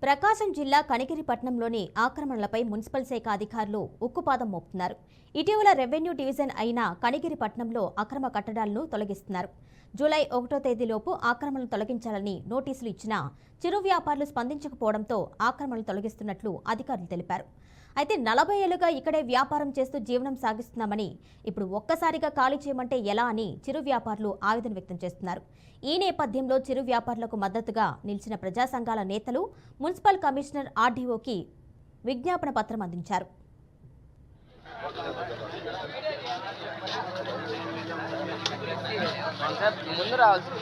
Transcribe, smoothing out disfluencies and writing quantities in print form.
ప్రకాశం జిల్లా కనిగిరి పట్టణంలోని ఆక్రమణలపై మున్సిపల్ శాఖ అధికారులు ఉక్కుపాదం మోపుతున్నారు. ఇటీవల రెవెన్యూ డివిజన్ అయిన కనిగిరి పట్టణంలో అక్రమ కట్టడాలను తొలగిస్తున్నారు. జూలై 1వ తేదీలోపు ఆక్రమణలు తొలగించాలని నోటీసులు ఇచ్చినా చిరు వ్యాపారులు స్పందించకపోవడంతో ఆక్రమణలు తొలగిస్తున్నట్లు అధికారులు తెలిపారు. అయితే 40 ఏళ్లుగా ఇక్కడే వ్యాపారం చేస్తూ జీవనం సాగిస్తున్నామని ఇప్పుడు ఒక్కసారిగా ఖాళీ చేయమంటే ఎలా అని చిరు వ్యాపారులు ఆవేదన వ్యక్తం చేస్తున్నారు. ఈ నేపథ్యంలో చిరు వ్యాపారులకు మద్దతుగా నిలిచిన ప్రజా సంఘాల నేతలు మున్సిపల్ కమిషనర్ ఆర్డీఓకి విజ్ఞాపన పత్రం అందించారు. ముందు రావాల్సింది